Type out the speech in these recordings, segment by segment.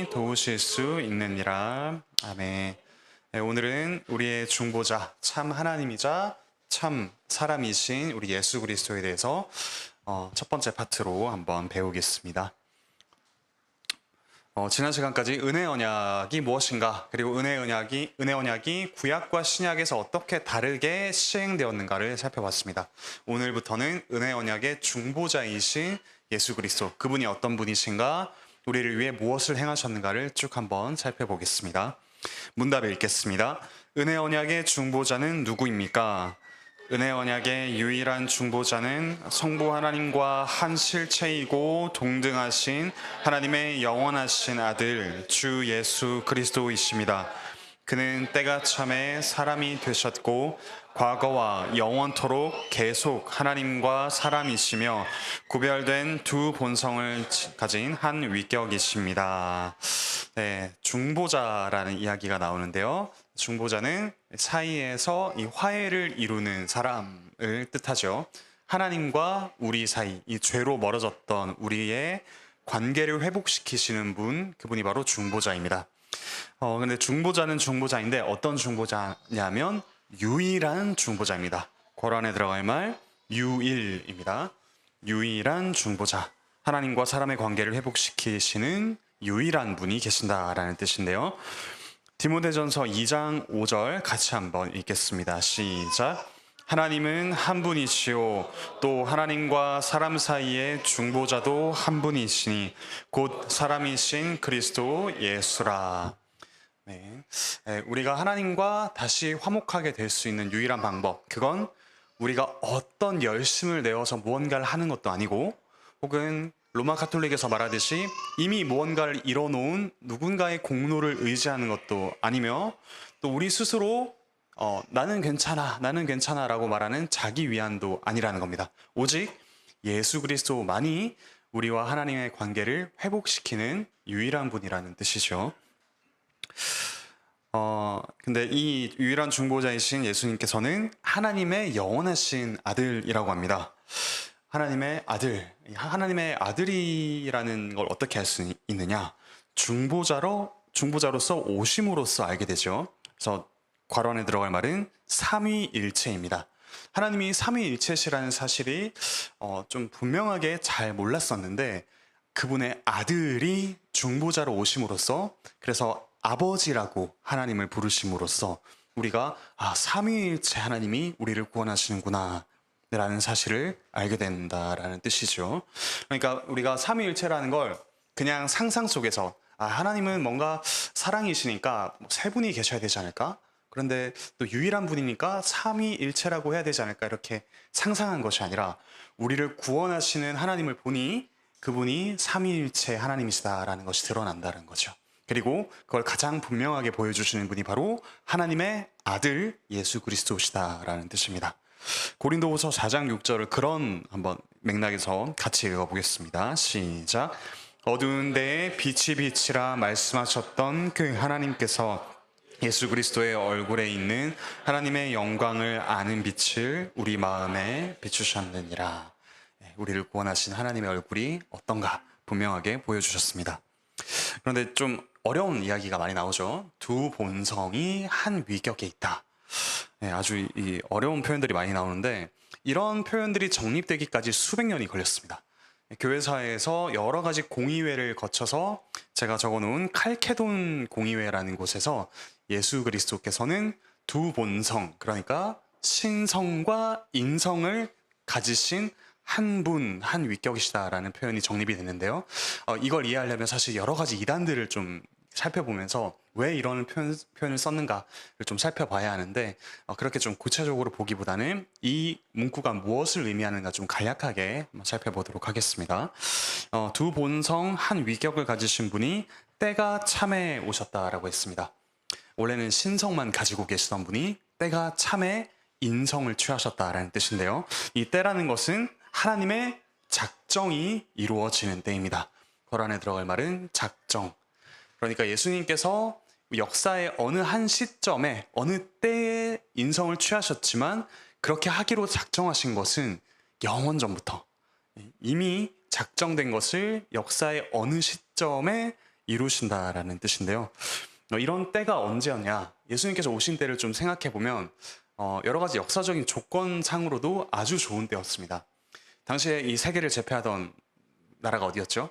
능히 도우실 수 있느니라. 아멘. 네, 오늘은 우리의 중보자, 참 하나님이자 참 사람이신 우리 예수 그리스도에 대해서 첫 번째 파트로 한번 배우겠습니다. 지난 시간까지 은혜 언약이 무엇인가, 그리고 은혜 언약이 구약과 신약에서 어떻게 다르게 시행되었는가를 살펴봤습니다. 오늘부터는 은혜 언약의 중보자이신 예수 그리스도, 그분이 어떤 분이신가, 우리를 위해 무엇을 행하셨는가를 쭉 한번 살펴보겠습니다. 문답을 읽겠습니다. 은혜 언약의 중보자는 누구입니까? 은혜 언약의 유일한 중보자는 성부 하나님과 한 실체이고 동등하신 하나님의 영원하신 아들 주 예수 그리스도이십니다. 그는 때가 참에 사람이 되셨고 과거와 영원토록 계속 하나님과 사람이시며 구별된 두 본성을 가진 한 위격이십니다. 네, 중보자라는 이야기가 나오는데요. 중보자는 사이에서 이 화해를 이루는 사람을 뜻하죠. 하나님과 우리 사이, 이 죄로 멀어졌던 우리의 관계를 회복시키시는 분, 그분이 바로 중보자입니다. 근데 중보자는 중보자인데 어떤 중보자냐면 유일한 중보자입니다. 고란에 들어갈 말 유일입니다. 유일한 중보자, 하나님과 사람의 관계를 회복시키시는 유일한 분이 계신다라는 뜻인데요. 디모데전서 2장 5절 같이 한번 읽겠습니다. 시작. 하나님은 한 분이시요 또 하나님과 사람 사이의 중보자도 한 분이시니 곧 사람이신 그리스도 예수라. 네. 우리가 하나님과 다시 화목하게 될 수 있는 유일한 방법, 그건 우리가 어떤 열심을 내어서 무언가를 하는 것도 아니고, 혹은 로마 카톨릭에서 말하듯이 이미 무언가를 이뤄놓은 누군가의 공로를 의지하는 것도 아니며, 또 우리 스스로 나는 괜찮아 라고 말하는 자기 위안도 아니라는 겁니다. 오직 예수 그리스도만이 우리와 하나님의 관계를 회복시키는 유일한 분이라는 뜻이죠. 근데 이 유일한 중보자이신 예수님께서는 하나님의 영원하신 아들이라고 합니다. 하나님의 아들, 하나님의 아들이라는 걸 어떻게 알 수 있느냐? 중보자로서 오심으로써 알게 되죠. 그래서 괄호 안에 들어갈 말은 삼위일체입니다. 하나님이 삼위일체시라는 사실이 좀 분명하게 잘 몰랐었는데, 그분의 아들이 중보자로 오심으로써, 그래서 아버지라고 하나님을 부르심으로써 우리가 삼위일체 하나님이 우리를 구원하시는구나 라는 사실을 알게 된다라는 뜻이죠. 그러니까 우리가 삼위일체라는 걸 그냥 상상 속에서 하나님은 뭔가 사랑이시니까 세 분이 계셔야 되지 않을까? 그런데 또 유일한 분이니까 삼위일체라고 해야 되지 않을까? 이렇게 상상한 것이 아니라 우리를 구원하시는 하나님을 보니 그분이 삼위일체 하나님이시다라는 것이 드러난다는 거죠. 그리고 그걸 가장 분명하게 보여주시는 분이 바로 하나님의 아들 예수 그리스도시다라는 뜻입니다. 고린도후서 4장 6절을 그런 한번 맥락에서 같이 읽어보겠습니다. 시작. 어두운 데에 빛이라 말씀하셨던 그 하나님께서 예수 그리스도의 얼굴에 있는 하나님의 영광을 아는 빛을 우리 마음에 비추셨느니라. 우리를 구원하신 하나님의 얼굴이 어떤가 분명하게 보여주셨습니다. 그런데 좀 어려운 이야기가 많이 나오죠. 두 본성이 한 위격에 있다. 아주 어려운 표현들이 많이 나오는데, 이런 표현들이 정립되기까지 수백 년이 걸렸습니다. 교회사에서 여러 가지 공의회를 거쳐서 제가 적어놓은 칼케돈 공의회라는 곳에서 예수 그리스도께서는 두 본성, 그러니까 신성과 인성을 가지신 한 분, 한 위격이시다라는 표현이 정립이 됐는데요. 이걸 이해하려면 사실 여러 가지 이단들을 좀 살펴보면서 왜 이런 표현을 썼는가를 좀 살펴봐야 하는데, 그렇게 좀 구체적으로 보기보다는 이 문구가 무엇을 의미하는가 좀 간략하게 살펴보도록 하겠습니다. 두 본성 한 위격을 가지신 분이 때가 참에 오셨다라고 했습니다. 원래는 신성만 가지고 계시던 분이 때가 참에 인성을 취하셨다라는 뜻인데요. 이 때라는 것은 하나님의 작정이 이루어지는 때입니다. 거란에 들어갈 말은 작정. 그러니까 예수님께서 역사의 어느 한 시점에 어느 때에 인성을 취하셨지만 그렇게 하기로 작정하신 것은 영원 전부터 이미 작정된 것을 역사의 어느 시점에 이루신다라는 뜻인데요. 이런 때가 언제였냐? 예수님께서 오신 때를 좀 생각해 보면 여러 가지 역사적인 조건상으로도 아주 좋은 때였습니다. 당시에 이 세계를 제패하던 나라가 어디였죠?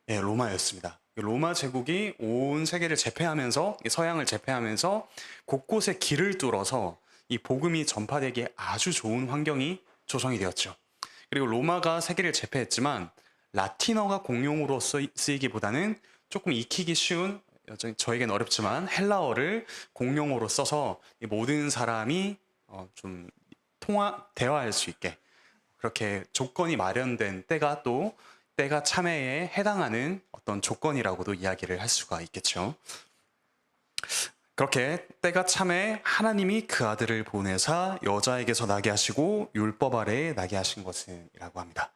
예, 로마였습니다. 로마 제국이 온 세계를 제패하면서 서양을 제패하면서 곳곳에 길을 뚫어서 이 복음이 전파되기에 아주 좋은 환경이 조성이 되었죠. 그리고 로마가 세계를 제패했지만 라틴어가 공용어로 쓰이기보다는 조금 익히기 쉬운, 여전히 저에겐 어렵지만 헬라어를 공용어로 써서 모든 사람이 좀 대화할 수 있게 그렇게 조건이 마련된 때가 또 때가 참회에 해당하는 어떤 조건이라고도 이야기를 할 수가 있겠죠. 그렇게 때가 참에 하나님이 그 아들을 보내사 여자에게서 나게 하시고 율법 아래에 나게 하신 것이라고 합니다.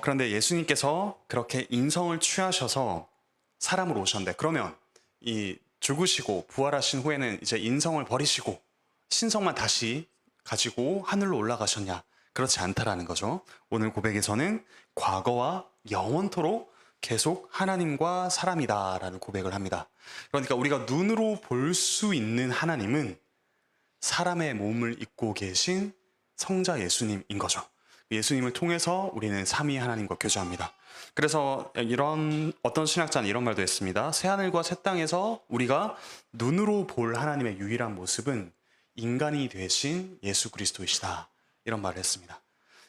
그런데 예수님께서 그렇게 인성을 취하셔서 사람으로 오셨는데, 그러면 이 죽으시고 부활하신 후에는 이제 인성을 버리시고 신성만 다시 가지고 하늘로 올라가셨냐? 그렇지 않다라는 거죠. 오늘 고백에서는 과거와 영원토록 계속 하나님과 사람이다라는 고백을 합니다. 그러니까 우리가 눈으로 볼 수 있는 하나님은 사람의 몸을 입고 계신 성자 예수님인 거죠. 예수님을 통해서 우리는 삼위 하나님과 교제합니다. 그래서 이런 어떤 신학자는 이런 말도 했습니다. 새하늘과 새 땅에서 우리가 눈으로 볼 하나님의 유일한 모습은 인간이 되신 예수 그리스도이시다. 이런 말을 했습니다.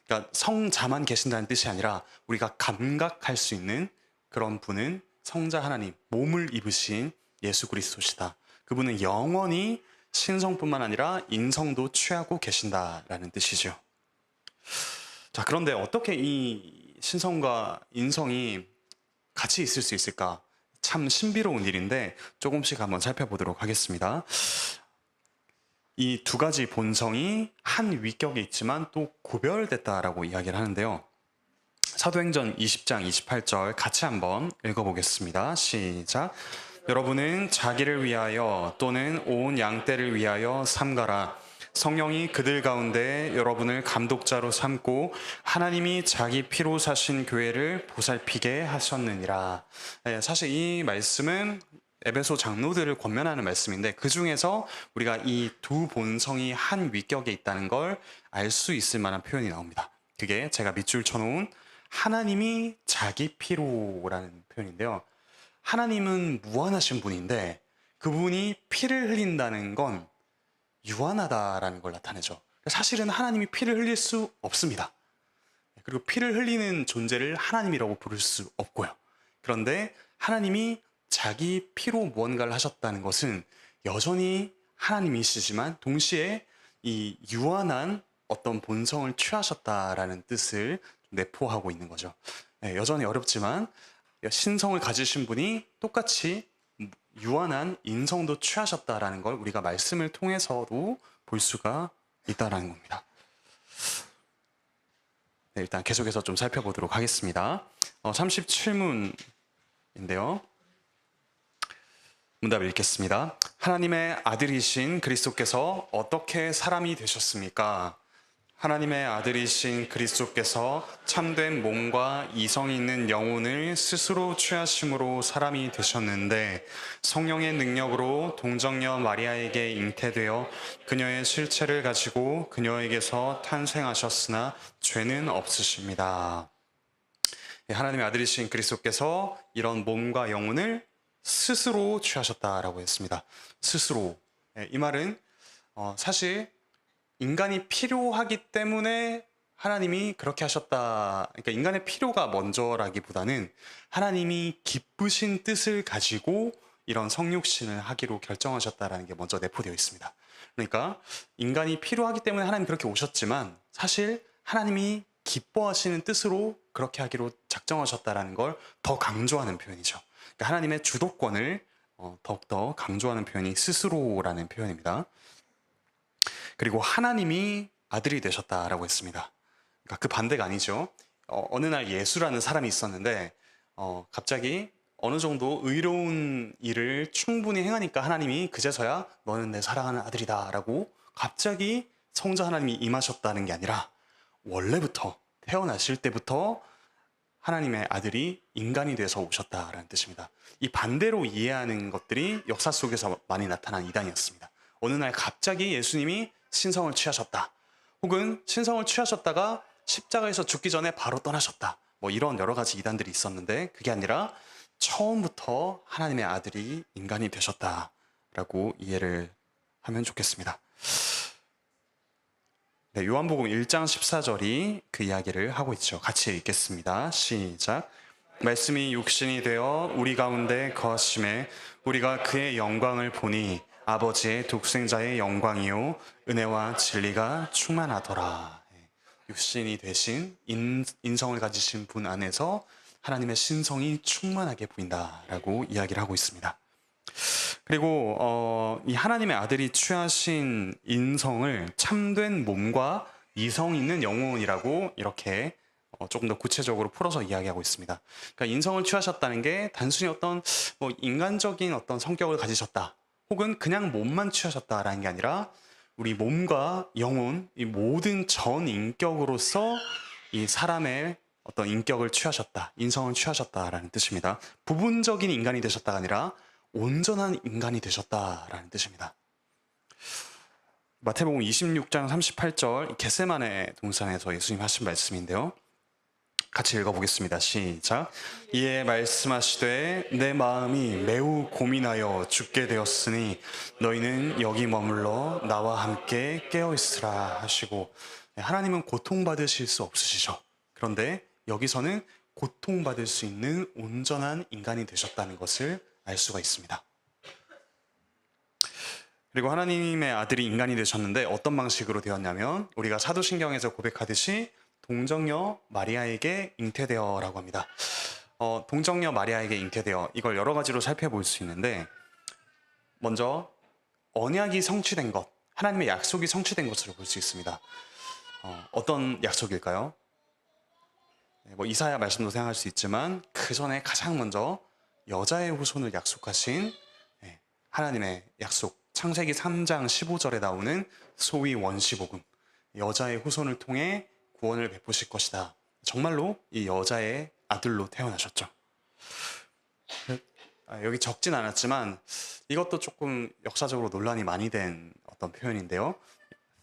그러니까 성자만 계신다는 뜻이 아니라 우리가 감각할 수 있는 그런 분은 성자 하나님, 몸을 입으신 예수 그리스도시다. 그분은 영원히 신성뿐만 아니라 인성도 취하고 계신다라는 뜻이죠. 자, 그런데 어떻게 이 신성과 인성이 같이 있을 수 있을까? 참 신비로운 일인데 조금씩 한번 살펴보도록 하겠습니다. 이 두 가지 본성이 한 위격에 있지만 또 구별됐다라고 이야기를 하는데요. 사도행전 20장 28절 같이 한번 읽어보겠습니다. 시작. 여러분은 자기를 위하여 또는 온 양떼를 위하여 삼가라. 성령이 그들 가운데 여러분을 감독자로 삼고 하나님이 자기 피로 사신 교회를 보살피게 하셨느니라. 사실 이 말씀은 에베소 장로들을 권면하는 말씀인데, 그 중에서 우리가 이 두 본성이 한 위격에 있다는 걸 알 수 있을 만한 표현이 나옵니다. 그게 제가 밑줄 쳐놓은 하나님이 자기 피로라는 표현인데요. 하나님은 무한하신 분인데 그분이 피를 흘린다는 건 유한하다라는 걸 나타내죠. 사실은 하나님이 피를 흘릴 수 없습니다. 그리고 피를 흘리는 존재를 하나님이라고 부를 수 없고요. 그런데 하나님이 자기 피로 무언가를 하셨다는 것은 여전히 하나님이시지만 동시에 이 유한한 어떤 본성을 취하셨다라는 뜻을 내포하고 있는 거죠. 여전히 어렵지만 신성을 가지신 분이 똑같이 유한한 인성도 취하셨다라는 걸 우리가 말씀을 통해서도 볼 수가 있다라는 겁니다. 네, 일단 계속해서 좀 살펴보도록 하겠습니다. 37문인데요. 문답을 읽겠습니다. 하나님의 아들이신 그리스도께서 어떻게 사람이 되셨습니까? 하나님의 아들이신 그리스도께서 참된 몸과 이성이 있는 영혼을 스스로 취하심으로 사람이 되셨는데 성령의 능력으로 동정녀 마리아에게 잉태되어 그녀의 실체를 가지고 그녀에게서 탄생하셨으나 죄는 없으십니다. 하나님의 아들이신 그리스도께서 이런 몸과 영혼을 스스로 취하셨다라고 했습니다. 스스로. 이 말은 사실 인간이 필요하기 때문에 하나님이 그렇게 하셨다. 그러니까 인간의 필요가 먼저라기보다는 하나님이 기쁘신 뜻을 가지고 이런 성육신을 하기로 결정하셨다라는 게 먼저 내포되어 있습니다. 그러니까 인간이 필요하기 때문에 하나님이 그렇게 오셨지만 사실 하나님이 기뻐하시는 뜻으로 그렇게 하기로 작정하셨다라는 걸 더 강조하는 표현이죠. 그러니까 하나님의 주도권을 더욱더 강조하는 표현이 스스로라는 표현입니다. 그리고 하나님이 아들이 되셨다라고 했습니다. 그러니까 그 반대가 아니죠. 어느 날 예수라는 사람이 있었는데 갑자기 어느 정도 의로운 일을 충분히 행하니까 하나님이 그제서야 너는 내 사랑하는 아들이다 라고 갑자기 성자 하나님이 임하셨다는 게 아니라 원래부터 태어나실 때부터 하나님의 아들이 인간이 돼서 오셨다라는 뜻입니다. 이 반대로 이해하는 것들이 역사 속에서 많이 나타난 이단이었습니다. 어느 날 갑자기 예수님이 신성을 취하셨다. 혹은 신성을 취하셨다가 십자가에서 죽기 전에 바로 떠나셨다. 뭐 이런 여러 가지 이단들이 있었는데 그게 아니라 처음부터 하나님의 아들이 인간이 되셨다라고 이해를 하면 좋겠습니다. 네, 요한복음 1장 14절이 그 이야기를 하고 있죠. 같이 읽겠습니다. 시작. 말씀이 육신이 되어 우리 가운데 거하심에 우리가 그의 영광을 보니 아버지의 독생자의 영광이요 은혜와 진리가 충만하더라. 육신이 되신 인성을 가지신 분 안에서 하나님의 신성이 충만하게 보인다라고 이야기를 하고 있습니다. 그리고 이 하나님의 아들이 취하신 인성을 참된 몸과 이성 있는 영혼이라고 이렇게 조금 더 구체적으로 풀어서 이야기하고 있습니다. 그러니까 인성을 취하셨다는 게 단순히 어떤 뭐 인간적인 어떤 성격을 가지셨다, 혹은 그냥 몸만 취하셨다라는 게 아니라 우리 몸과 영혼, 이 모든 전 인격으로서 이 사람의 어떤 인격을 취하셨다, 인성을 취하셨다라는 뜻입니다. 부분적인 인간이 되셨다가 아니라 온전한 인간이 되셨다라는 뜻입니다. 마태복음 26장 38절 겟세마네 동산에서 예수님 하신 말씀인데요. 같이 읽어보겠습니다. 시작. 이에 말씀하시되 내 마음이 매우 고민하여 죽게 되었으니 너희는 여기 머물러 나와 함께 깨어있으라 하시고, 하나님은 고통받으실 수 없으시죠. 그런데 여기서는 고통받을 수 있는 온전한 인간이 되셨다는 것을 알 수가 있습니다. 그리고 하나님의 아들이 인간이 되셨는데 어떤 방식으로 되었냐면 우리가 사도신경에서 고백하듯이 동정녀 마리아에게 잉태되어라고 합니다. 동정녀 마리아에게 잉태되어, 이걸 여러 가지로 살펴볼 수 있는데, 먼저 언약이 성취된 것, 하나님의 약속이 성취된 것으로 볼 수 있습니다. 어떤 약속일까요? 뭐 이사야 말씀도 생각할 수 있지만 그 전에 가장 먼저 여자의 후손을 약속하신 하나님의 약속, 창세기 3장 15절에 나오는 소위 원시복음, 여자의 후손을 통해 구원을 베푸실 것이다. 정말로 이 여자의 아들로 태어나셨죠. 여기 적진 않았지만 이것도 조금 역사적으로 논란이 많이 된 어떤 표현인데요.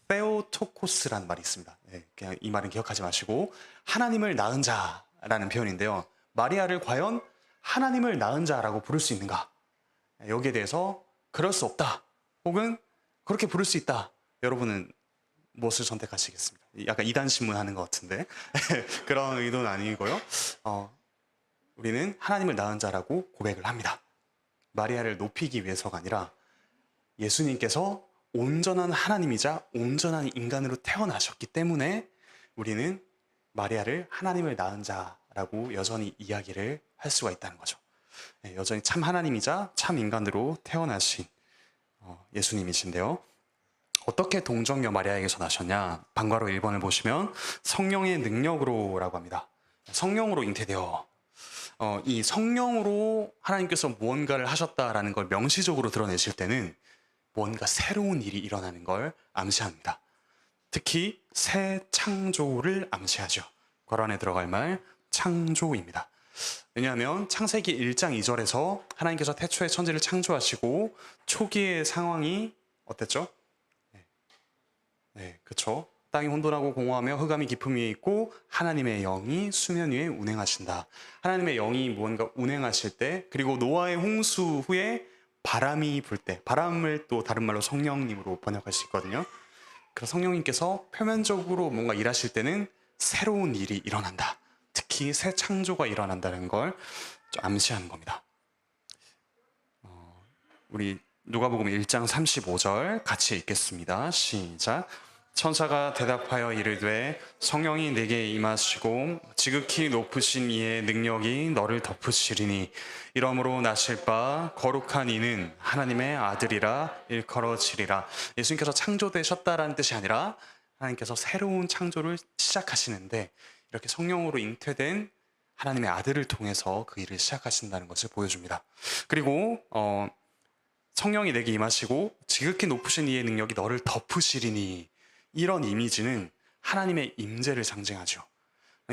페오토코스라는 말이 있습니다. 그냥 이 말은 기억하지 마시고, 하나님을 낳은 자라는 표현인데요. 마리아를 과연 하나님을 낳은 자라고 부를 수 있는가? 여기에 대해서 그럴 수 없다, 혹은 그렇게 부를 수 있다. 여러분은 무엇을 선택하시겠습니까? 약간 이단 신문하는 것 같은데 그런 의도는 아니고요. 우리는 하나님을 낳은 자라고 고백을 합니다. 마리아를 높이기 위해서가 아니라 예수님께서 온전한 하나님이자 온전한 인간으로 태어나셨기 때문에 우리는 마리아를 하나님을 낳은 자라고 여전히 이야기를 할 수가 있다는 거죠. 여전히 참 하나님이자 참 인간으로 태어나신 예수님이신데요. 어떻게 동정녀 마리아에게서 나셨냐? 방과로 1번을 보시면 성령의 능력으로라고 합니다. 성령으로 잉태되어, 이 성령으로 하나님께서 무언가를 하셨다라는 걸 명시적으로 드러내실 때는 뭔가 새로운 일이 일어나는 걸 암시합니다. 특히 새 창조를 암시하죠. 괄호 안에 들어갈 말 창조입니다. 왜냐하면 창세기 1장 2절에서 하나님께서 태초에 천지를 창조하시고 초기의 상황이 어땠죠? 네, 그렇죠. 땅이 혼돈하고 공허하며 흑암이 깊음 위에 있고 하나님의 영이 수면 위에 운행하신다. 하나님의 영이 무언가 운행하실 때, 그리고 노아의 홍수 후에 바람이 불 때, 바람을 또 다른 말로 성령님으로 번역할 수 있거든요. 그래서 성령님께서 표면적으로 뭔가 일하실 때는 새로운 일이 일어난다. 특히 새 창조가 일어난다는 걸 암시하는 겁니다. 우리 누가복음 1장 35절 같이 읽겠습니다. 시작. 천사가 대답하여 이르되 성령이 내게 임하시고 지극히 높으신 이의 능력이 너를 덮으시리니 이러므로 나실 바 거룩한 이는 하나님의 아들이라 일컬어지리라. 예수님께서 창조되셨다라는 뜻이 아니라 하나님께서 새로운 창조를 시작하시는데 이렇게 성령으로 잉태된 하나님의 아들을 통해서 그 일을 시작하신다는 것을 보여줍니다. 그리고 성령이 내게 임하시고 지극히 높으신 이의 능력이 너를 덮으시리니, 이런 이미지는 하나님의 임재를 상징하죠.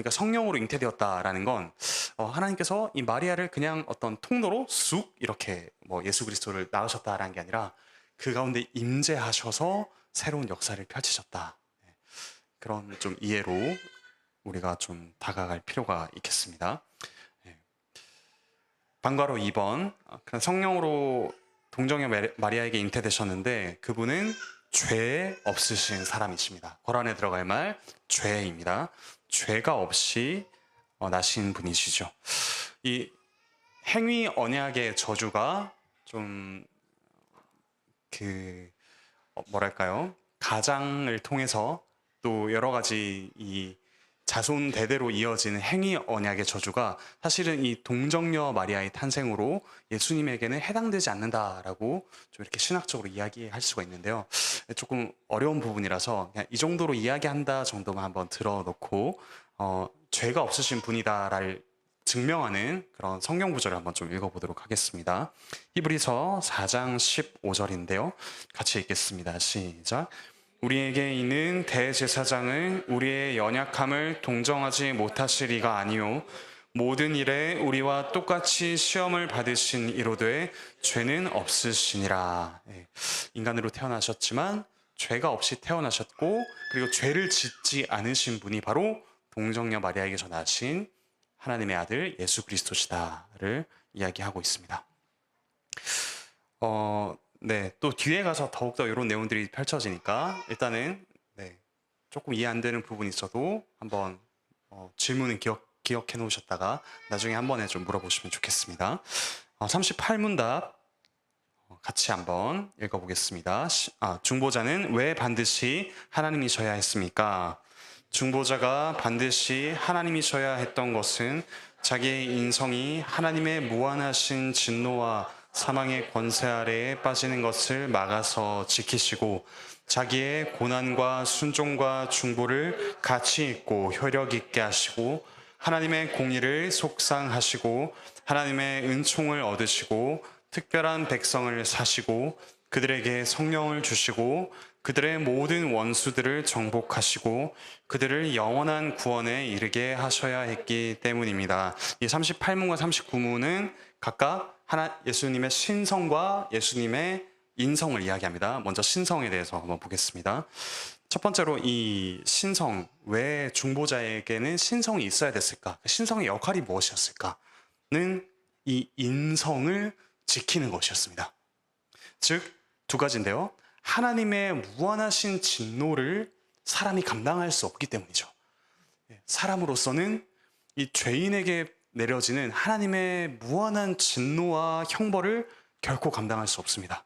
그러니까 성령으로 잉태되었다라는 건 하나님께서 이 마리아를 그냥 어떤 통로로 쑥 이렇게 뭐 예수 그리스도를 낳으셨다라는 게 아니라 그 가운데 임재하셔서 새로운 역사를 펼치셨다. 그런 좀 이해로 우리가 좀 다가갈 필요가 있겠습니다. 방과로 2번, 성령으로 동정녀 마리아에게 잉태되셨는데 그분은 죄 없으신 사람이십니다. 거란에 들어갈 말 죄입니다. 죄가 없이 나신 분이시죠. 이 행위 언약의 저주가 좀 뭐랄까요? 가장을 통해서 또 여러 가지 이 자손 대대로 이어지는 행위 언약의 저주가 사실은 이 동정녀 마리아의 탄생으로 예수님에게는 해당되지 않는다라고 좀 이렇게 신학적으로 이야기할 수가 있는데요. 조금 어려운 부분이라서 그냥 이 정도로 이야기한다 정도만 한번 들어놓고 죄가 없으신 분이다를 증명하는 그런 성경 구절을 한번 좀 읽어보도록 하겠습니다. 히브리서 4장 15절인데요. 같이 읽겠습니다. 시작. 우리에게 있는 대제사장은 우리의 연약함을 동정하지 못하시리가 아니요 모든 일에 우리와 똑같이 시험을 받으신 이로되 죄는 없으시니라. 인간으로 태어나셨지만 죄가 없이 태어나셨고 그리고 죄를 짓지 않으신 분이 바로 동정녀 마리아에게서 나신 하나님의 아들 예수 그리스도시다를 이야기하고 있습니다. 네, 또 뒤에 가서 더욱더 이런 내용들이 펼쳐지니까 일단은 조금 이해 안 되는 부분이 있어도 한번 질문은 기억해 놓으셨다가 나중에 한 번에 좀 물어보시면 좋겠습니다. 38문답 같이 한번 읽어보겠습니다. 중보자는 왜 반드시 하나님이셔야 했습니까? 중보자가 반드시 하나님이셔야 했던 것은 자기의 인성이 하나님의 무한하신 진노와 사망의 권세 아래에 빠지는 것을 막아서 지키시고 자기의 고난과 순종과 중보를 가치 있고 효력 있게 하시고 하나님의 공의를 속상하시고 하나님의 은총을 얻으시고 특별한 백성을 사시고 그들에게 성령을 주시고 그들의 모든 원수들을 정복하시고 그들을 영원한 구원에 이르게 하셔야 했기 때문입니다. 이 38문과 39문은 각각 예수님의 신성과 예수님의 인성을 이야기합니다. 먼저 신성에 대해서 한번 보겠습니다. 첫 번째로 이 신성, 왜 중보자에게는 신성이 있어야 됐을까? 신성의 역할이 무엇이었을까?는 이 인성을 지키는 것이었습니다. 즉, 두 가지인데요. 하나님의 무한하신 진노를 사람이 감당할 수 없기 때문이죠. 사람으로서는 이 죄인에게 내려지는 하나님의 무한한 진노와 형벌을 결코 감당할 수 없습니다.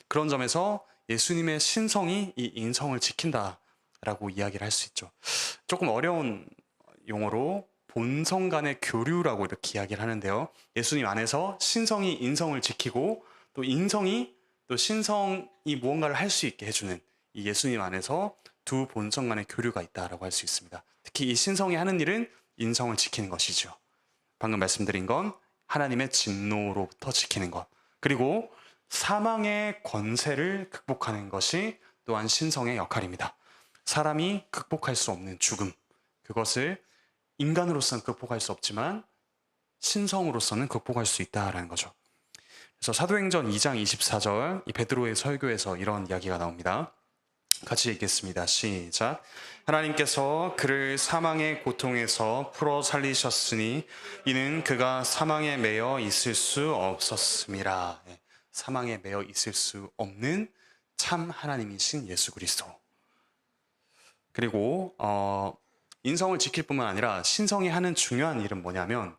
그런 점에서 예수님의 신성이 이 인성을 지킨다라고 이야기를 할 수 있죠. 조금 어려운 용어로 본성 간의 교류라고 이렇게 이야기를 하는데요. 예수님 안에서 신성이 인성을 지키고 또 인성이 또 신성이 무언가를 할 수 있게 해주는 이 예수님 안에서 두 본성 간의 교류가 있다라고 할 수 있습니다. 특히 이 신성이 하는 일은 인성을 지키는 것이죠. 방금 말씀드린 건 하나님의 진노로부터 지키는 것, 그리고 사망의 권세를 극복하는 것이 또한 신성의 역할입니다. 사람이 극복할 수 없는 죽음, 그것을 인간으로서는 극복할 수 없지만 신성으로서는 극복할 수 있다라는 거죠. 그래서 사도행전 2장 24절 이 베드로의 설교에서 이런 이야기가 나옵니다. 같이 읽겠습니다. 시작. 하나님께서 그를 사망의 고통에서 풀어 살리셨으니 이는 그가 사망에 매여 있을 수 없었음이라. 사망에 매여 있을 수 없는 참 하나님이신 예수 그리스도. 그리고 인성을 지킬 뿐만 아니라 신성이 하는 중요한 일은 뭐냐면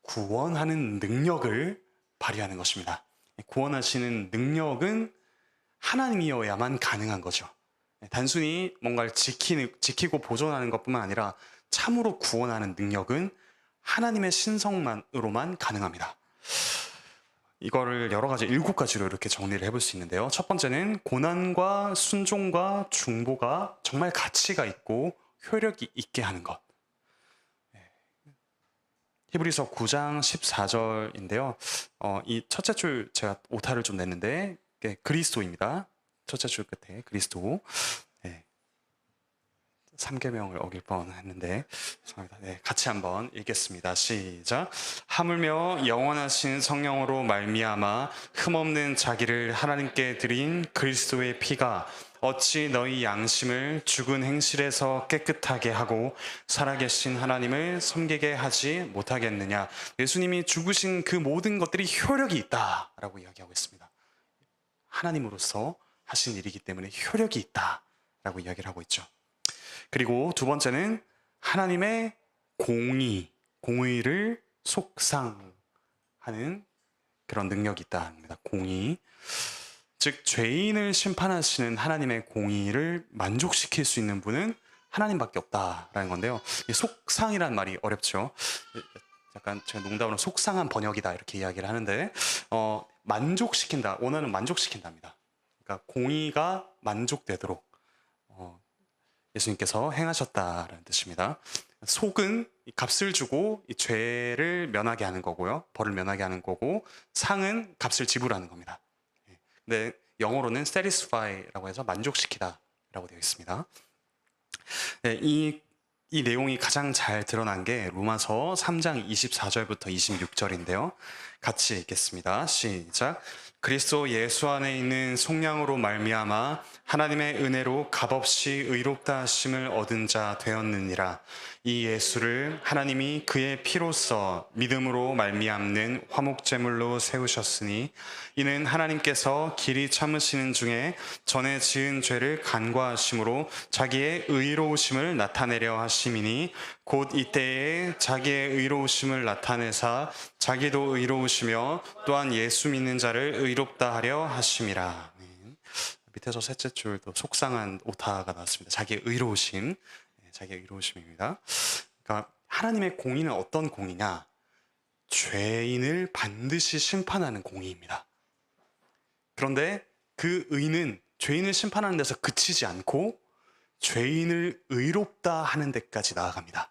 구원하는 능력을 발휘하는 것입니다. 구원하시는 능력은 하나님이어야만 가능한 거죠. 단순히 뭔가를 지키고 보존하는 것뿐만 아니라 참으로 구원하는 능력은 하나님의 신성만으로만 가능합니다. 이거를 여러 가지 7가지로 이렇게 정리를 해볼 수 있는데요. 첫 번째는 고난과 순종과 중보가 정말 가치가 있고 효력이 있게 하는 것. 히브리서 9장 14절인데요. 이 첫째 줄 제가 오타를 좀 냈는데 그리스도입니다. 첫째 줄 끝에 그리스도. 삼계명을 어길 뻔했는데 죄송합니다. 네, 같이 한번 읽겠습니다. 시작. 하물며 영원하신 성령으로 말미암아 흠없는 자기를 하나님께 드린 그리스도의 피가 어찌 너희 양심을 죽은 행실에서 깨끗하게 하고 살아계신 하나님을 섬기게 하지 못하겠느냐. 예수님이 죽으신 그 모든 것들이 효력이 있다라고 이야기하고 있습니다. 하나님으로서 하신 일이기 때문에 효력이 있다라고 이야기를 하고 있죠. 그리고 두 번째는 하나님의 공의를 속상하는 그런 능력이 있다 합니다. 공의. 즉 죄인을 심판하시는 하나님의 공의를 만족시킬 수 있는 분은 하나님밖에 없다라는 건데요. 이 속상이란 말이 어렵죠. 약간 제가 농담으로 속상한 번역이다 이렇게 이야기를 하는데 만족시킨다. 원어는 만족시킨답니다. 그러니까 공의가 만족되도록 예수님께서 행하셨다라는 뜻입니다. 속은 값을 주고 이 죄를 면하게 하는 거고요. 벌을 면하게 하는 거고 상은 값을 지불하는 겁니다. 근데 영어로는 satisfy라고 해서 만족시키다라고 되어 있습니다. 네, 이 내용이 가장 잘 드러난 게 로마서 3장 24절부터 26절인데요. 같이 읽겠습니다. 시작. 그리스도 예수 안에 있는 속량으로 말미암아 하나님의 은혜로 값없이 의롭다 하심을 얻은 자 되었느니라. 이 예수를 하나님이 그의 피로써 믿음으로 말미암는 화목제물로 세우셨으니 이는 하나님께서 길이 참으시는 중에 전에 지은 죄를 간과하심으로 자기의 의로우심을 나타내려 하심이니 곧 이때에 자기의 의로우심을 나타내사 자기도 의로우시며 또한 예수 믿는 자를 의롭다 하려 하심이라. 밑에서 셋째 줄도 속상한 오타가 나왔습니다. 자기의 의로우심, 자기의 의로우심입니다. 그러니까 하나님의 공의는 어떤 공의냐? 죄인을 반드시 심판하는 공의입니다. 그런데 그 의는 죄인을 심판하는 데서 그치지 않고 죄인을 의롭다 하는 데까지 나아갑니다.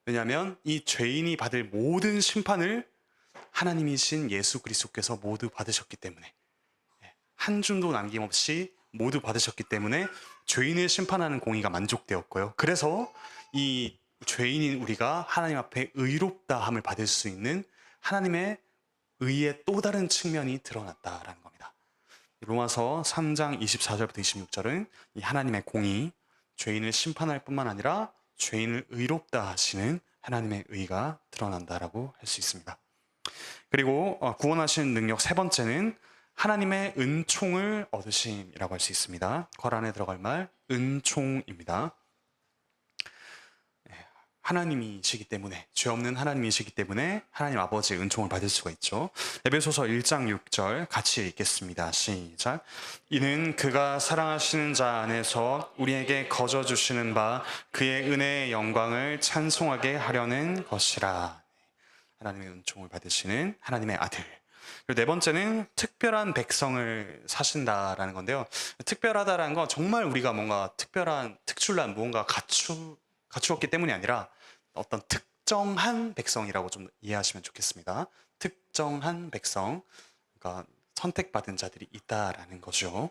왜냐하면 이 죄인이 받을 모든 심판을 하나님이신 예수 그리스도께서 모두 받으셨기 때문에, 한 줌도 남김없이 모두 받으셨기 때문에 죄인을 심판하는 공의가 만족되었고요. 그래서 이 죄인인 우리가 하나님 앞에 의롭다함을 받을 수 있는 하나님의 의의 또 다른 측면이 드러났다라는 겁니다. 로마서 3장 24절부터 26절은 이 하나님의 공의, 죄인을 심판할 뿐만 아니라 죄인을 의롭다 하시는 하나님의 의가 드러난다라고 할 수 있습니다. 그리고 구원하시는 능력 세 번째는 하나님의 은총을 얻으심이라고 할 수 있습니다. 괄 안에 들어갈 말 은총입니다. 하나님이시기 때문에, 죄 없는 하나님이시기 때문에 하나님 아버지의 은총을 받을 수가 있죠. 에베소서 1장 6절 같이 읽겠습니다. 시작. 이는 그가 사랑하시는 자 안에서 우리에게 거저 주시는 바 그의 은혜의 영광을 찬송하게 하려는 것이라. 하나님의 은총을 받으시는 하나님의 아들. 그리고 네 번째는 특별한 백성을 사신다라는 건데요. 특별하다라는 건 정말 우리가 뭔가 특별한, 특출난 무언가 갖추었기 때문이 아니라 어떤 특정한 백성이라고 좀 이해하시면 좋겠습니다. 특정한 백성, 그러니까 선택받은 자들이 있다라는 거죠.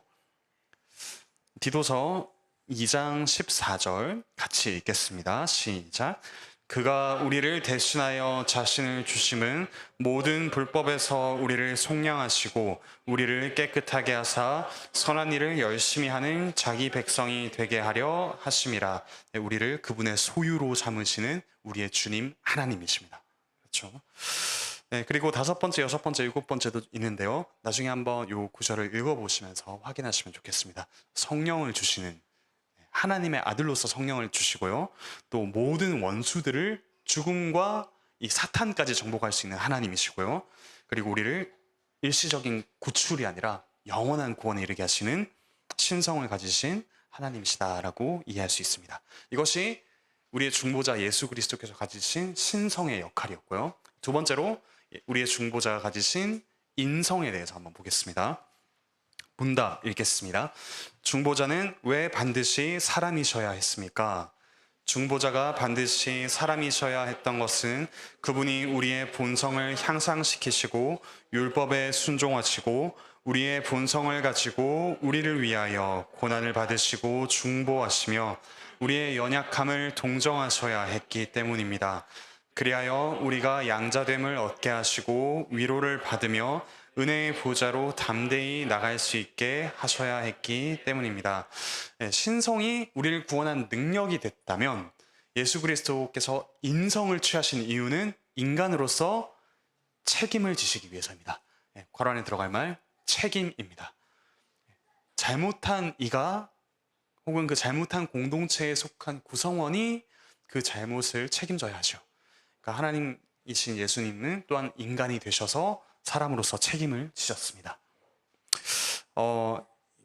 디도서 2장 14절 같이 읽겠습니다. 시작. 그가 우리를 대신하여 자신을 주심은 모든 불법에서 우리를 속량하시고 우리를 깨끗하게 하사 선한 일을 열심히 하는 자기 백성이 되게 하려 하심이라. 우리를 그분의 소유로 삼으시는 우리의 주님 하나님이십니다. 그렇죠? 네, 그리고 다섯 번째, 여섯 번째, 일곱 번째도 있는데요. 나중에 한번 이 구절을 읽어보시면서 확인하시면 좋겠습니다. 성령을 주시는, 하나님의 아들로서 성령을 주시고요. 또 모든 원수들을 죽음과 이 사탄까지 정복할 수 있는 하나님이시고요. 그리고 우리를 일시적인 구출이 아니라 영원한 구원에 이르게 하시는 신성을 가지신 하나님이시다라고 이해할 수 있습니다. 이것이 우리의 중보자 예수 그리스도께서 가지신 신성의 역할이었고요. 두 번째로 우리의 중보자가 가지신 인성에 대해서 한번 보겠습니다. 문답 읽겠습니다. 중보자는 왜 반드시 사람이셔야 했습니까? 중보자가 반드시 사람이셔야 했던 것은 그분이 우리의 본성을 향상시키시고 율법에 순종하시고 우리의 본성을 가지고 우리를 위하여 고난을 받으시고 중보하시며 우리의 연약함을 동정하셔야 했기 때문입니다. 그리하여 우리가 양자됨을 얻게 하시고 위로를 받으며 은혜의 보좌로 담대히 나갈 수 있게 하셔야 했기 때문입니다. 신성이 우리를 구원한 능력이 됐다면 예수 그리스도께서 인성을 취하신 이유는 인간으로서 책임을 지시기 위해서입니다. 괄호 안에 들어갈 말 책임입니다. 잘못한 이가 혹은 그 잘못한 공동체에 속한 구성원이 그 잘못을 책임져야 하죠. 그러니까 하나님이신 예수님은 또한 인간이 되셔서 사람으로서 책임을 지셨습니다.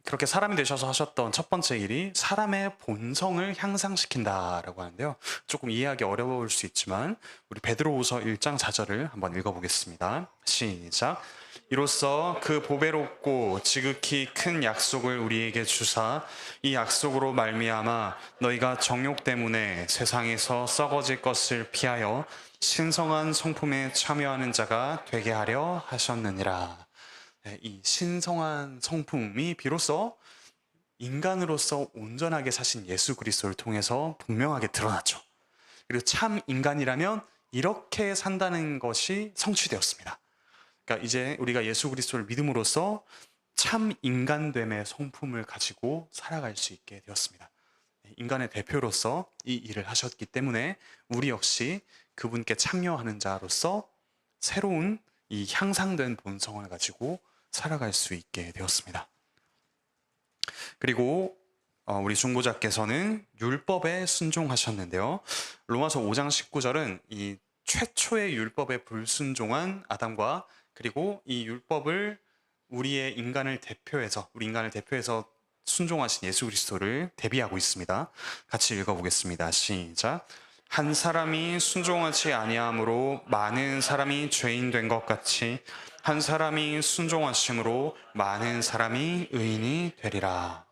그렇게 사람이 되셔서 하셨던 첫 번째 일이 사람의 본성을 향상시킨다라고 하는데요. 조금 이해하기 어려울 수 있지만 우리 베드로후서 1장 4절을 한번 읽어보겠습니다. 시작. 이로써 그 보배롭고 지극히 큰 약속을 우리에게 주사 이 약속으로 말미암아 너희가 정욕 때문에 세상에서 썩어질 것을 피하여 신성한 성품에 참여하는 자가 되게 하려 하셨느니라. 이 신성한 성품이 비로소 인간으로서 온전하게 사신 예수 그리스도를 통해서 분명하게 드러났죠. 그리고 참 인간이라면 이렇게 산다는 것이 성취되었습니다. 그러니까 이제 우리가 예수 그리스도를 믿음으로써 참 인간됨의 성품을 가지고 살아갈 수 있게 되었습니다. 인간의 대표로서 이 일을 하셨기 때문에 우리 역시 그분께 참여하는 자로서 새로운 이 향상된 본성을 가지고 살아갈 수 있게 되었습니다. 그리고 우리 중보자께서는 율법에 순종하셨는데요. 로마서 5장 19절은 이 최초의 율법에 불순종한 아담과 그리고 이 율법을 우리 인간을 대표해서 순종하신 예수 그리스도를 대비하고 있습니다. 같이 읽어보겠습니다. 시작. 한 사람이 순종하지 아니함으로 많은 사람이 죄인 된 것 같이 한 사람이 순종하심으로 많은 사람이 의인이 되리라.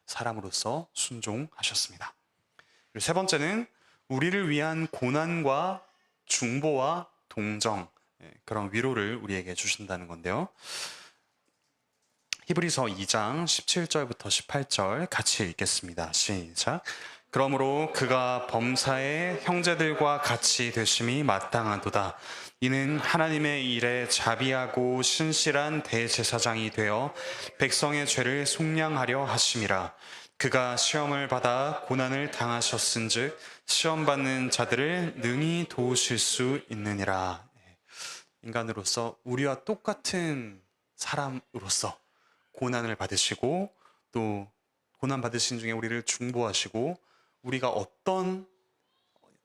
사람으로서 순종하셨습니다. 그리고 세 번째는 우리를 위한 고난과 중보와 동정, 그런 위로를 우리에게 주신다는 건데요. 히브리서 2장 17절부터 18절 같이 읽겠습니다. 시작. 그러므로 그가 범사의 형제들과 같이 되심이 마땅하도다. 이는 하나님의 일에 자비하고 신실한 대제사장이 되어 백성의 죄를 속량하려 하심이라. 그가 시험을 받아 고난을 당하셨은즉 시험 받는 자들을 능히 도우실 수 있느니라. 인간으로서 우리와 똑같은 사람으로서 고난을 받으시고 또 고난 받으신 중에 우리를 중보하시고 우리가 어떤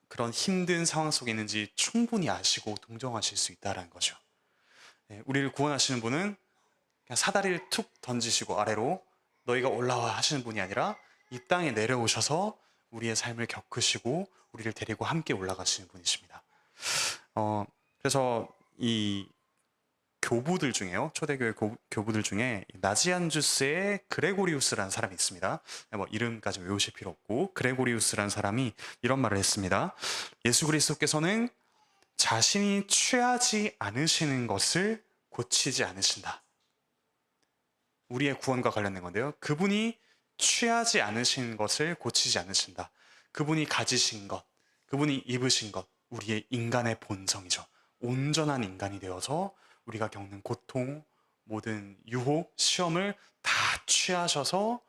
그런 힘든 상황 속에 있는지 충분히 아시고 동정하실 수 있다는 거죠. 우리를 구원하시는 분은 그냥 사다리를 툭 던지시고 아래로 너희가 올라와 하시는 분이 아니라 이 땅에 내려오셔서 우리의 삶을 겪으시고 우리를 데리고 함께 올라가시는 분이십니다. 그래서 이 교부들 중에요. 초대교회 교부들 중에 나지안주스의 그레고리우스라는 사람이 있습니다. 뭐 이름까지 외우실 필요 없고 그레고리우스라는 사람이 이런 말을 했습니다. 예수 그리스도께서는 자신이 취하지 않으시는 것을 고치지 않으신다. 우리의 구원과 관련된 건데요. 그분이 취하지 않으신 것을 고치지 않으신다. 그분이 가지신 것, 그분이 입으신 것, 우리의 인간의 본성이죠. 온전한 인간이 되어서 우리가 겪는 고통, 모든 유혹, 시험을 다 취하셔서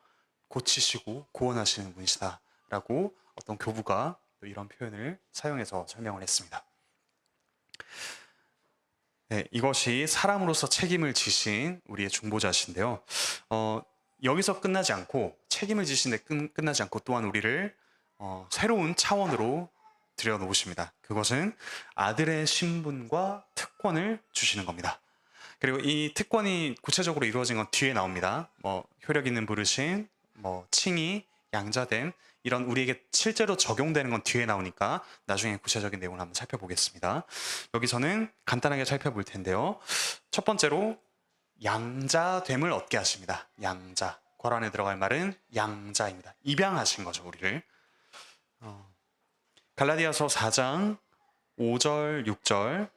고치시고 구원하시는 분이시다라고 어떤 교부가 이런 표현을 사용해서 설명을 했습니다. 네, 이것이 사람으로서 책임을 지신 우리의 중보자신데요. 여기서 끝나지 않고 책임을 지신데 끝나지 않고 또한 우리를 새로운 차원으로 들여놓으십니다. 그것은 아들의 신분과 특권을 주시는 겁니다. 그리고 이 특권이 구체적으로 이루어진 건 뒤에 나옵니다. 효력 있는 부르심, 칭의, 양자됨 이런 우리에게 실제로 적용되는 건 뒤에 나오니까 나중에 구체적인 내용을 한번 살펴보겠습니다. 여기서는 간단하게 살펴볼 텐데요. 첫 번째로 양자됨을 얻게 하십니다. 양자. 괄호 안에 들어갈 말은 양자입니다. 입양하신 거죠, 우리를. 갈라디아서 4장 5절, 6절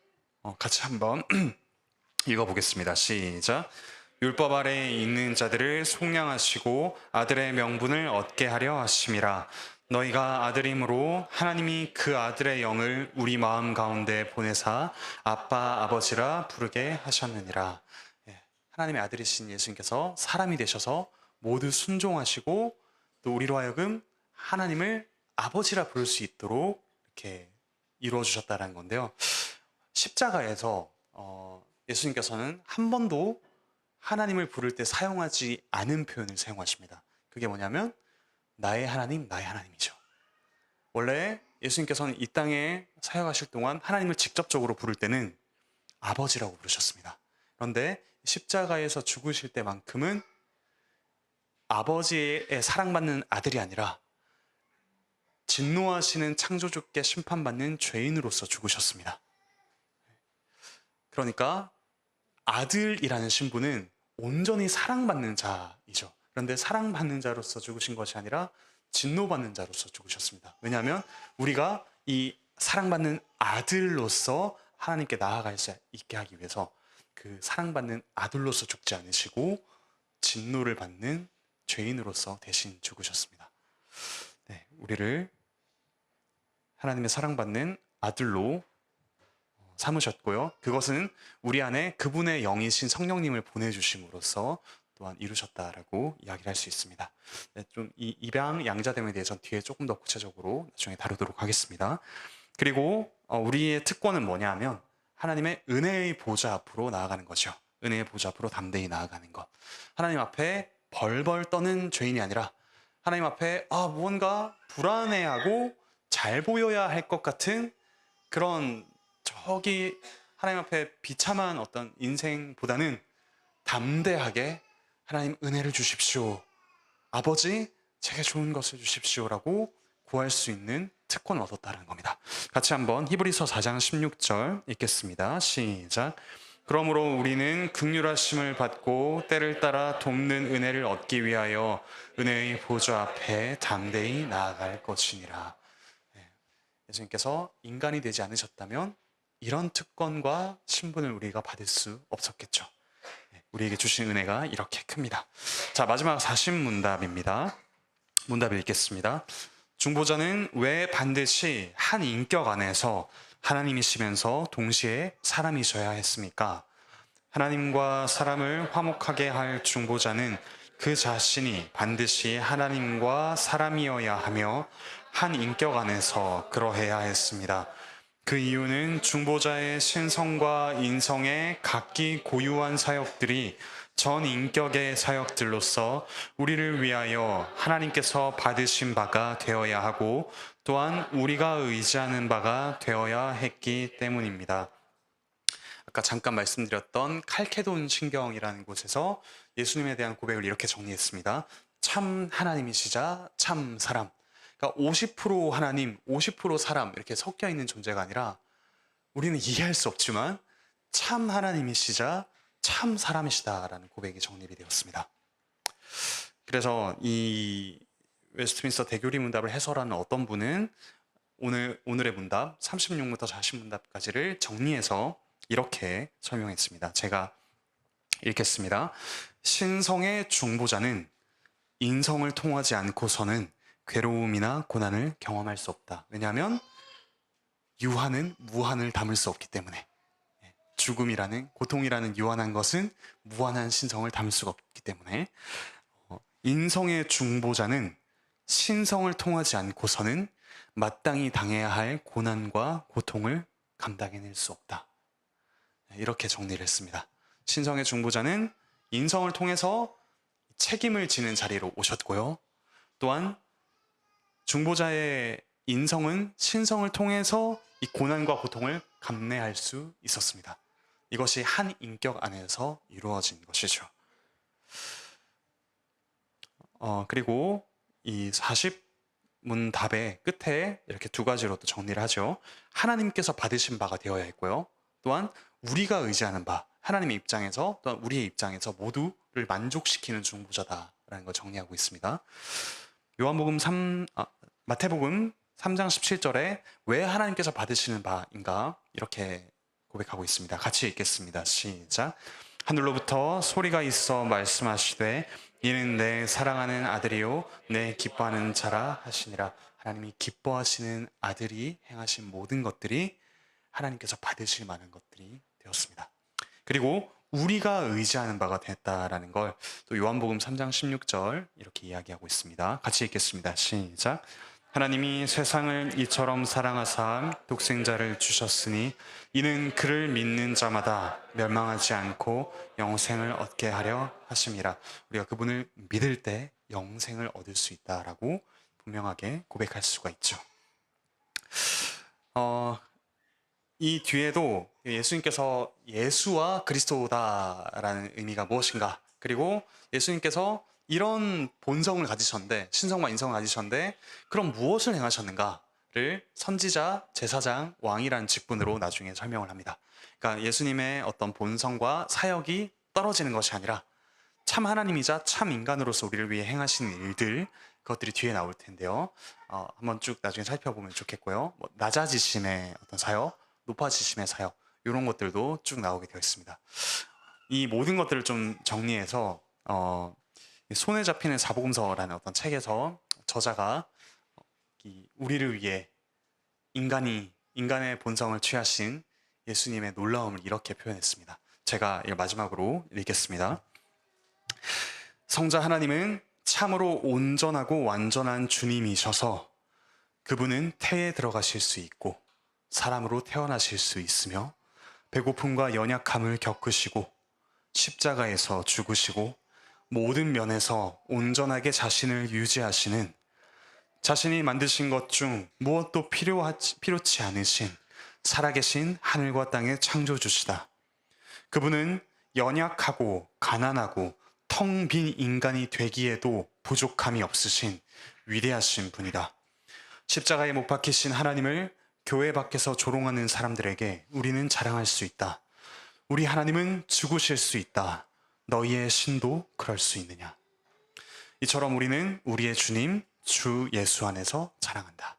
같이 한번 읽어보겠습니다. 시작. 율법 아래에 있는 자들을 속량하시고 아들의 명분을 얻게 하려 하심이라. 너희가 아들임으로 하나님이 그 아들의 영을 우리 마음 가운데 보내사 아빠 아버지라 부르게 하셨느니라. 하나님의 아들이신 예수님께서 사람이 되셔서 모두 순종하시고 또 우리로 하여금 하나님을 아버지라 부를 수 있도록 이렇게 이루어 주셨다는 건데요. 십자가에서 예수님께서는 한 번도 하나님을 부를 때 사용하지 않은 표현을 사용하십니다. 그게 뭐냐면 나의 하나님, 나의 하나님이죠. 원래 예수님께서는 이 땅에 사역하실 동안 하나님을 직접적으로 부를 때는 아버지라고 부르셨습니다. 그런데 십자가에서 죽으실 때만큼은 아버지의 사랑받는 아들이 아니라 진노하시는 창조주께 심판받는 죄인으로서 죽으셨습니다. 그러니까 아들이라는 신분은 온전히 사랑받는 자이죠. 그런데 사랑받는 자로서 죽으신 것이 아니라 진노받는 자로서 죽으셨습니다. 왜냐하면 우리가 이 사랑받는 아들로서 하나님께 나아갈 수 있게 하기 위해서 그 사랑받는 아들로서 죽지 않으시고 진노를 받는 죄인으로서 대신 죽으셨습니다. 네, 우리를 하나님의 사랑받는 아들로 삼으셨고요. 그것은 우리 안에 그분의 영이신 성령님을 보내주심으로써 또한 이루셨다라고 이야기를 할 수 있습니다. 네, 좀 이 입양 양자됨에 대해서는 뒤에 조금 더 구체적으로 나중에 다루도록 하겠습니다. 그리고 우리의 특권은 뭐냐 하면 하나님의 은혜의 보좌 앞으로 나아가는 거죠. 은혜의 보좌 앞으로 담대히 나아가는 것. 하나님 앞에 벌벌 떠는 죄인이 아니라 하나님 앞에 무언가 불안해하고 잘 보여야 할 것 같은 그런 저기 하나님 앞에 비참한 어떤 인생보다는 담대하게 하나님 은혜를 주십시오. 아버지 제게 좋은 것을 주십시오라고 구할 수 있는 특권을 얻었다는 겁니다. 같이 한번 히브리서 4장 16절 읽겠습니다. 시작. 그러므로 우리는 긍휼하심을 받고 때를 따라 돕는 은혜를 얻기 위하여 은혜의 보좌 앞에 담대히 나아갈 것이니라. 예수님께서 인간이 되지 않으셨다면 이런 특권과 신분을 우리가 받을 수 없었겠죠. 우리에게 주신 은혜가 이렇게 큽니다. 자, 마지막 40문답입니다. 문답을 읽겠습니다. 중보자는 왜 반드시 한 인격 안에서 하나님이시면서 동시에 사람이셔야 했습니까? 하나님과 사람을 화목하게 할 중보자는 그 자신이 반드시 하나님과 사람이어야 하며 한 인격 안에서 그러해야 했습니다. 그 이유는 중보자의 신성과 인성의 각기 고유한 사역들이 전 인격의 사역들로서 우리를 위하여 하나님께서 받으신 바가 되어야 하고 또한 우리가 의지하는 바가 되어야 했기 때문입니다. 아까 잠깐 말씀드렸던 칼케돈 신경이라는 곳에서 예수님에 대한 고백을 이렇게 정리했습니다. 참 하나님이시자 참 사람. 그러니까 50% 하나님, 50% 사람 이렇게 섞여 있는 존재가 아니라 우리는 이해할 수 없지만 참 하나님이시자 참 사람이시다라는 고백이 정립이 되었습니다. 그래서 이 웨스트민스터 대교리 문답을 해설하는 어떤 분은 오늘의 문답 36문부터 40문답까지를 정리해서 이렇게 설명했습니다. 제가 읽겠습니다. 신성의 중보자는 인성을 통하지 않고서는 괴로움이나 고난을 경험할 수 없다. 왜냐하면 유한은 무한을 담을 수 없기 때문에 죽음이라는 고통이라는 유한한 것은 무한한 신성을 담을 수가 없기 때문에 인성의 중보자는 신성을 통하지 않고서는 마땅히 당해야 할 고난과 고통을 감당해낼 수 없다. 이렇게 정리를 했습니다. 신성의 중보자는 인성을 통해서 책임을 지는 자리로 오셨고요. 또한 중보자의 인성은 신성을 통해서 이 고난과 고통을 감내할 수 있었습니다. 이것이 한 인격 안에서 이루어진 것이죠. 그리고 이 40문답의 끝에 이렇게 두 가지로 또 정리를 하죠. 하나님께서 받으신 바가 되어야 했고요. 또한 우리가 의지하는 바, 하나님의 입장에서 또한 우리의 입장에서 모두를 만족시키는 중보자다라는 걸 정리하고 있습니다. 마태복음 3장 17절에 왜 하나님께서 받으시는 바인가 이렇게 고백하고 있습니다. 같이 읽겠습니다. 시작. 하늘로부터 소리가 있어 말씀하시되 이는 내 사랑하는 아들이요 내 기뻐하는 자라 하시니라. 하나님이 기뻐하시는 아들이 행하신 모든 것들이 하나님께서 받으실 만한 것들이 되었습니다. 그리고 우리가 의지하는 바가 됐다라는 걸 또 요한복음 3장 16절 이렇게 이야기하고 있습니다. 같이 읽겠습니다. 시작. 하나님이 세상을 이처럼 사랑하사 독생자를 주셨으니 이는 그를 믿는 자마다 멸망하지 않고 영생을 얻게 하려 하심이라. 우리가 그분을 믿을 때 영생을 얻을 수 있다라고 분명하게 고백할 수가 있죠. 이 뒤에도 예수님께서 예수와 그리스도다라는 의미가 무엇인가, 그리고 예수님께서 이런 본성을 가지셨는데, 신성과 인성을 가지셨는데 그럼 무엇을 행하셨는가를 선지자, 제사장, 왕이라는 직분으로 나중에 설명을 합니다. 그러니까 예수님의 어떤 본성과 사역이 떨어지는 것이 아니라 참 하나님이자 참 인간으로서 우리를 위해 행하신 일들, 그것들이 뒤에 나올 텐데요. 한번 쭉 나중에 살펴보면 좋겠고요. 낮아지심의 어떤 사역, 높아지심의 사역, 이런 것들도 쭉 나오게 되어 있습니다. 이 모든 것들을 좀 정리해서 손에 잡히는 사복음서라는 어떤 책에서 저자가 우리를 위해 인간의 본성을 취하신 예수님의 놀라움을 이렇게 표현했습니다. 제가 마지막으로 읽겠습니다. 성자 하나님은 참으로 온전하고 완전한 주님이셔서 그분은 태에 들어가실 수 있고 사람으로 태어나실 수 있으며 배고픔과 연약함을 겪으시고 십자가에서 죽으시고 모든 면에서 온전하게 자신을 유지하시는, 자신이 만드신 것 중 무엇도 필요치 않으신 살아계신 하늘과 땅의 창조주시다. 그분은 연약하고 가난하고 텅 빈 인간이 되기에도 부족함이 없으신 위대하신 분이다. 십자가에 못 박히신 하나님을 교회 밖에서 조롱하는 사람들에게 우리는 자랑할 수 있다. 우리 하나님은 죽으실 수 있다. 너희의 신도 그럴 수 있느냐. 이처럼 우리는 우리의 주님 주 예수 안에서 자랑한다.